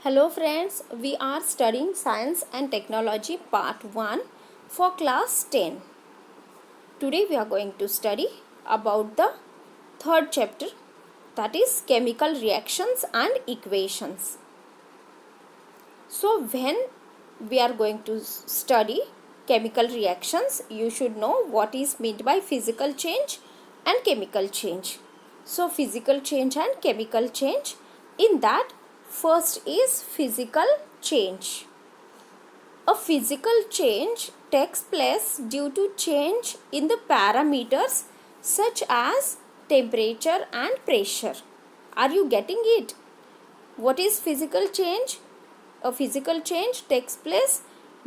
Hello friends, we are studying Science and Technology Part 1 for class 10. Today we are going to study about the third chapter, that is chemical reactions and equations. So when we are going to study chemical reactions, you should know what is meant by physical change and chemical change. So physical change and chemical change, in that first is physical change. A physical change takes place due to change in the parameters such as temperature and pressure. Are you getting it? What is physical change? A physical change takes place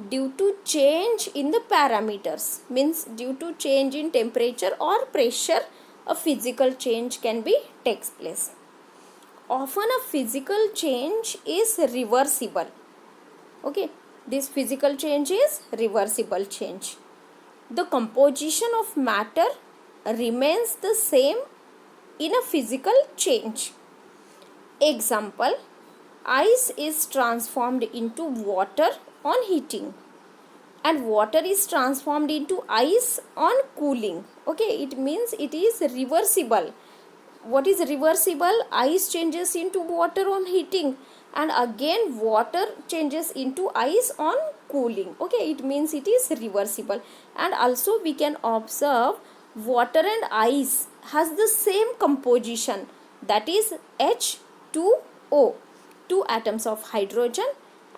due to change in the parameters, means due to change in temperature or pressure, a physical change can be takes place. Often a physical change is reversible. Okay, this physical change is reversible change. The composition of matter remains the same in a physical change. Example, ice is transformed into water on heating and water is transformed into ice on cooling. Okay, it means it is reversible. What is reversible? Ice changes into water on heating and again water changes into ice on cooling. Okay, it means it is reversible. And also we can observe water and ice has the same composition, that is H2O, two atoms of hydrogen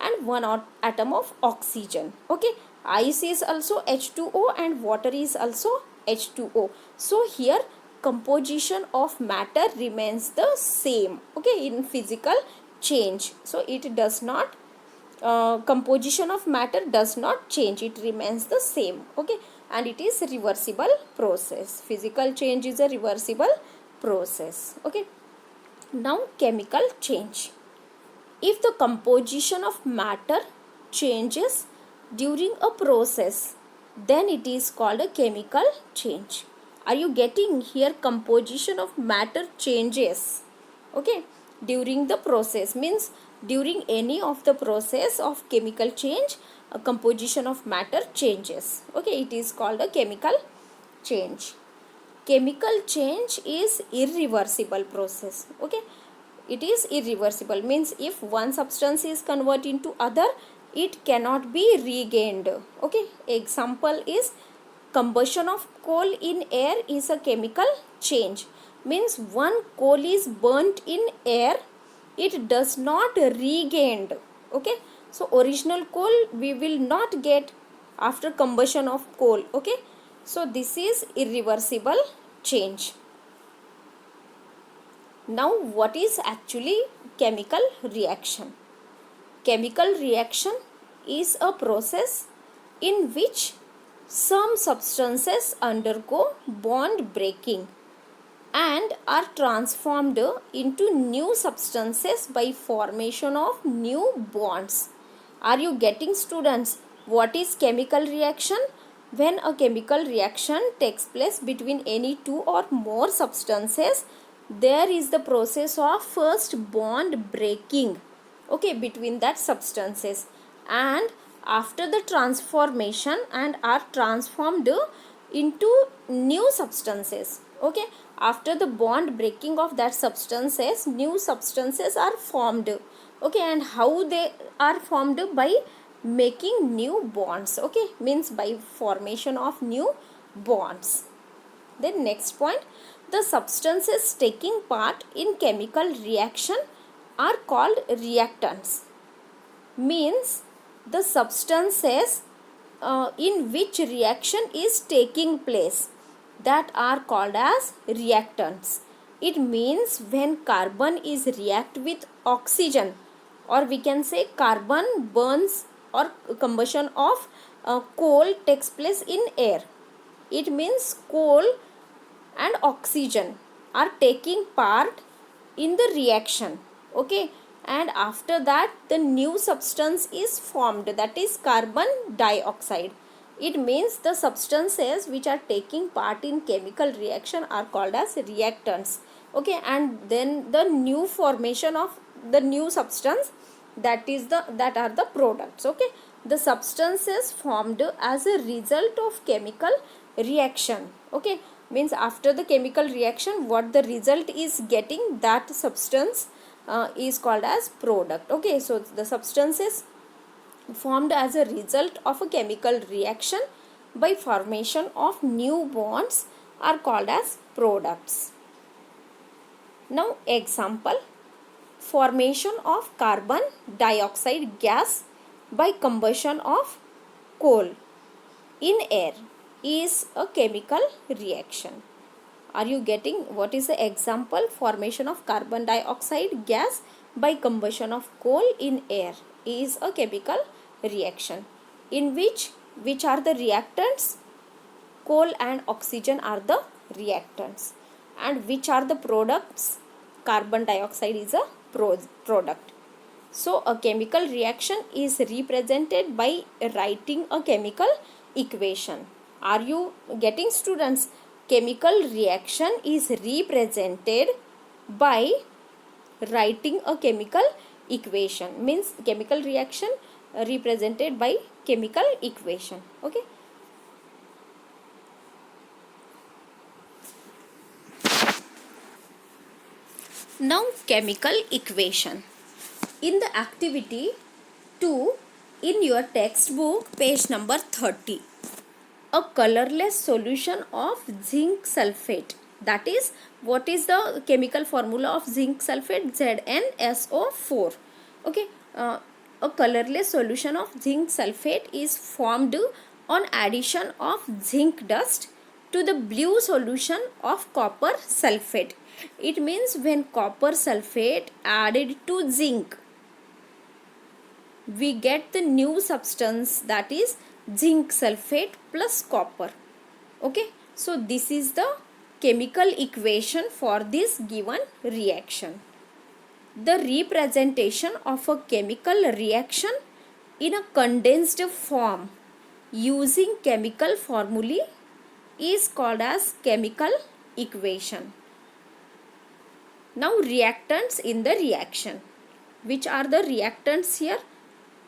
and one atom of oxygen. Okay, ice is also H2O and water is also H2O. So here composition of matter remains the same, okay, in physical change. So it does not composition of matter does not change, it remains the same. Okay, and it is reversible process. Physical change is a reversible process. Okay, now chemical change. If the composition of matter changes during a process, then it is called a chemical change. Are you getting here? Composition of matter changes, okay, during the process, means during any of the process of chemical change, a composition of matter changes. Okay, it is called a chemical change. Chemical change is irreversible process. Okay, it is irreversible, means if one substance is converted into other, it cannot be regained. Okay, example is combustion of coal in air is a chemical change, means one coal is burnt in air, it does not regained. Okay, so original coal we will not get after combustion of coal. Okay, so this is irreversible change. Now what is actually chemical reaction? Chemical reaction is a process in which some substances undergo bond breaking and are transformed into new substances by formation of new bonds. Are you getting, students? What is chemical reaction? When a chemical reaction takes place between any two or more substances, there is the process of first bond breaking, okay, between that substances, and after the transformation and are transformed into new substances. Okay, after the bond breaking of that substances, new substances are formed. Okay, and how they are formed? By making new bonds. Okay, means by formation of new bonds. Then next point, the substances taking part in chemical reaction are called reactants. Means the substances in which reaction is taking place, that are called as reactants. It means when carbon is react with oxygen, or we can say carbon burns or combustion of coal takes place in air. It means coal and oxygen are taking part in the reaction. Okay, and after that the new substance is formed, that is carbon dioxide. It means the substances which are taking part in chemical reaction are called as reactants. Okay, and then the new formation of the new substance that are the products. Okay, the substances formed as a result of chemical reaction. Okay, means after the chemical reaction what the result is getting, that substance is called as product. Okay, so the substances formed as a result of a chemical reaction by formation of new bonds are called as products. Now example, formation of carbon dioxide gas by combustion of coal in air is a chemical reaction. Are you getting what is the example? Formation of carbon dioxide gas by combustion of coal in air is a chemical reaction. In which are the reactants? Coal and oxygen are the reactants. And which are the products? Carbon dioxide is a product. So a chemical reaction is represented by writing a chemical equation. Are you getting, students? Chemical reaction is represented by writing a chemical equation. Means chemical reaction represented by chemical equation. Okay. Now chemical equation. In the activity 2 in your textbook, page number 30, a colorless solution of zinc sulfate. That is, what is the chemical formula of zinc sulfate? ZnSO4. Okay, a colorless solution of zinc sulfate is formed on addition of zinc dust to the blue solution of copper sulfate. It means when copper sulfate added to zinc, we get the new substance, that is zinc sulfate plus copper. Okay, so this is the chemical equation for this given reaction. The representation of a chemical reaction in a condensed form using chemical formulae is called as chemical equation. Now reactants in the reaction. Which are the reactants here?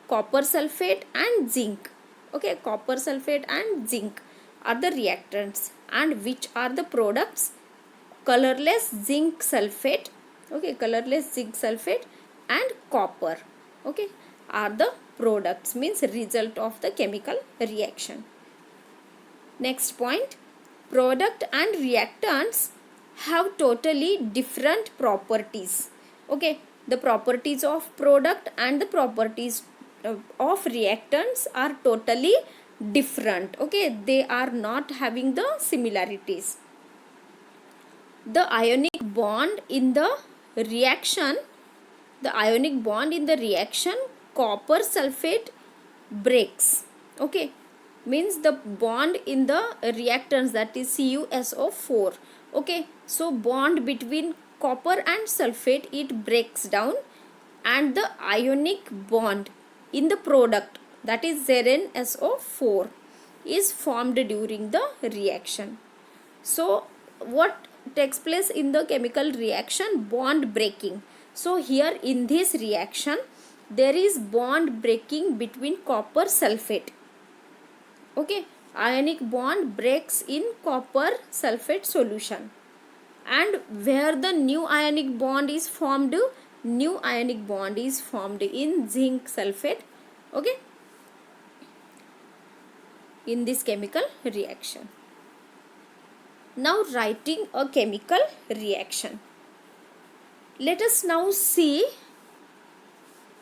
Copper sulfate and zinc. Okay, copper sulfate and zinc are the reactants. And which are the products? Colorless zinc sulfate. Okay, colorless zinc sulfate and copper. Okay, are the products, means result of the chemical reaction. Next point, product and reactants have totally different properties. Okay, the properties of product and the properties of reactants are totally different. Okay, they are not having the similarities. The ionic bond in the reaction, copper sulfate breaks. Okay, means the bond in the reactants, that is CuSO4. Okay, so bond between copper and sulfate, it breaks down, and the ionic bond in the product, that is ZnSO4, is formed during the reaction. So what takes place in the chemical reaction? Bond breaking. So here in this reaction there is bond breaking between copper sulfate. Okay, ionic bond breaks in copper sulfate solution, and where the new ionic bond is formed? New ionic bond is formed in zinc sulfate. Okay, in this chemical reaction. Now writing a chemical reaction. Let us now see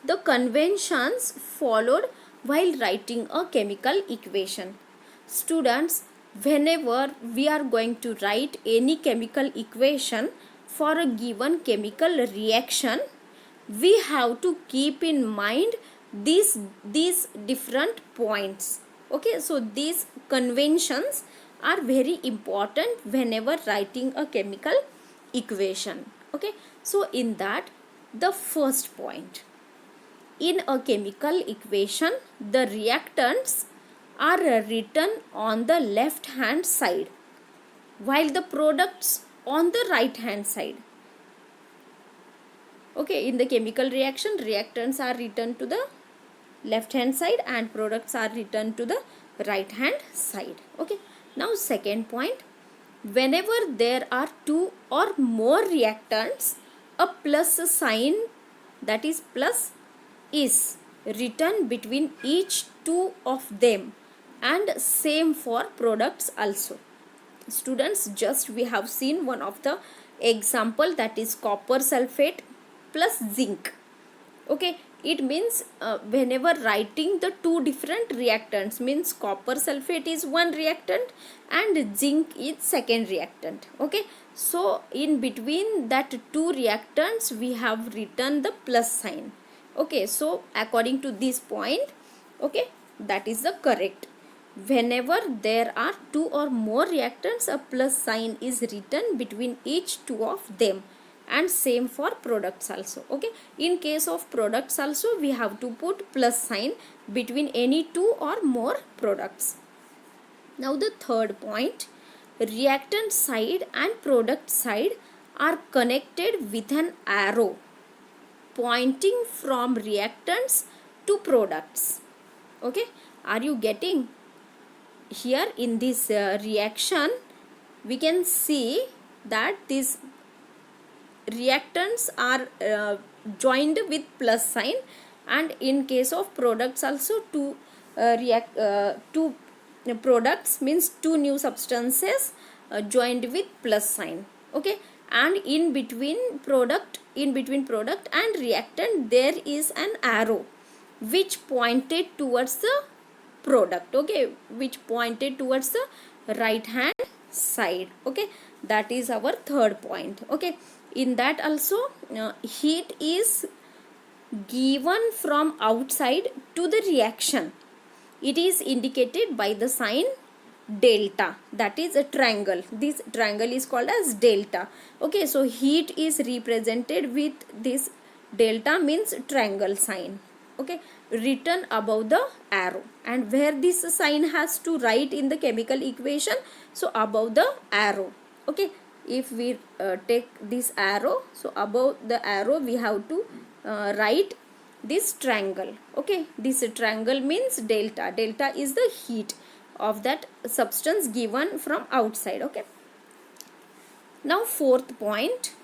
the conventions followed while writing a chemical equation. Students, whenever we are going to write any chemical equation for a given chemical reaction, we have to keep in mind these different points. Okay, so these conventions are very important whenever writing a chemical equation. Okay, so in that, the first point, in a chemical equation, the reactants are written on the left hand side while the products on the right hand side. Okay, in the chemical reaction, reactants are written to the left hand side and products are written to the right hand side. Okay, now second point, whenever there are two or more reactants, a plus sign, that is plus, is written between each two of them, and same for products also. Students, just we have seen one of the example, that is copper sulfate plus zinc. Okay, it means whenever writing the two different reactants, means copper sulfate is one reactant and zinc is second reactant. Okay, so in between that two reactants we have written the plus sign. Okay, so according to this point, okay, that is the correct. Whenever there are two or more reactants, a plus sign is written between each two of them, and same for products also. Okay, in case of products also we have to put plus sign between any two or more products. Now the third point, reactant side and product side are connected with an arrow pointing from reactants to products. Okay, are you getting? Here in this reaction we can see that these reactants are joined with plus sign, and in case of products also two products, means two new substances joined with plus sign. Okay, and in between product and reactant there is an arrow which pointed towards the product. Okay, which pointed towards the right hand side. Okay, that is our third point. Okay, in that also heat is given from outside to the reaction. It is indicated by the sign delta, that is a triangle. This triangle is called as delta. Okay, so heat is represented with this delta, means triangle sign. Okay, written above the arrow, and where this sign has to write in the chemical equation, so above the arrow. Okay, if we take this arrow, so above the arrow we have to write this triangle. Okay, this triangle means delta. Delta is the heat of that substance given from outside. Okay, now fourth point,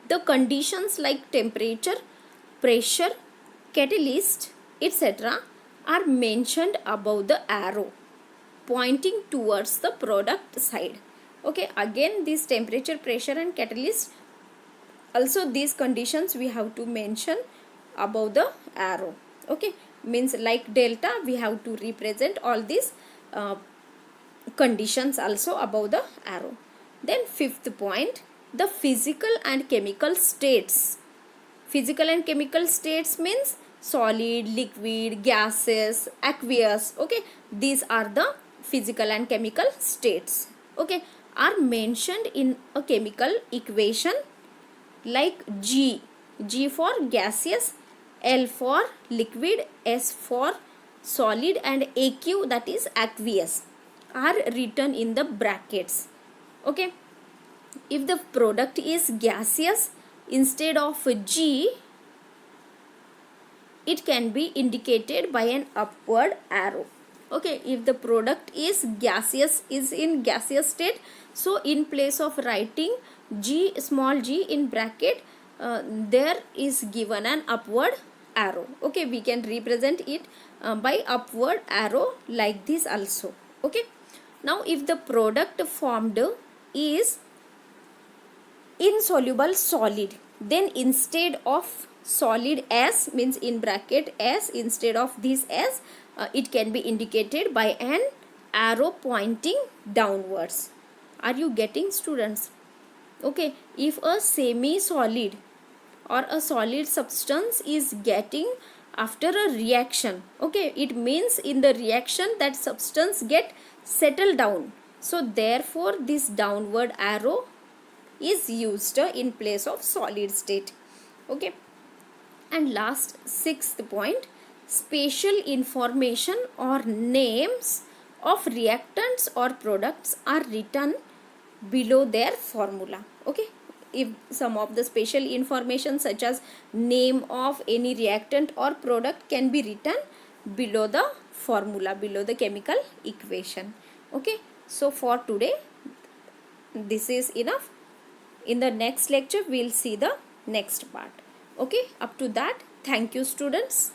the conditions like temperature, pressure, catalyst, etc. are mentioned above the arrow pointing towards the product side. Okay, again this temperature, pressure and catalyst, also these conditions we have to mention above the arrow. Okay, means like delta we have to represent all these conditions also above the arrow. Then fifth point, the physical and chemical states. Physical and chemical states means solid, liquid, gases, aqueous. Okay, these are the physical and chemical states. Okay, are mentioned in a chemical equation like G for gaseous, L for liquid, S for solid, and AQ, that is aqueous, are written in the brackets. Okay, if the product is gaseous, instead of G it can be indicated by an upward arrow. Okay, if the product is gaseous, is in gaseous state, so in place of writing G, small g in bracket, there is given an upward arrow. Okay, we can represent it by upward arrow like this also. Okay, now if the product formed is insoluble solid, then instead of solid S, means in bracket S, instead of this S, it can be indicated by an arrow pointing downwards. Are you getting, students? Okay, if a semi-solid or a solid substance is getting after a reaction, okay, it means in the reaction that substance get settled down. So therefore this downward arrow is used in place of solid state. Okay, and last sixth point, spatial information or names of reactants or products are written below their formula. Okay, if some of the special information such as name of any reactant or product can be written below the formula, below the chemical equation. Okay, so for today this is enough. In the next lecture we'll see the next part. Okay, up to that, thank you students.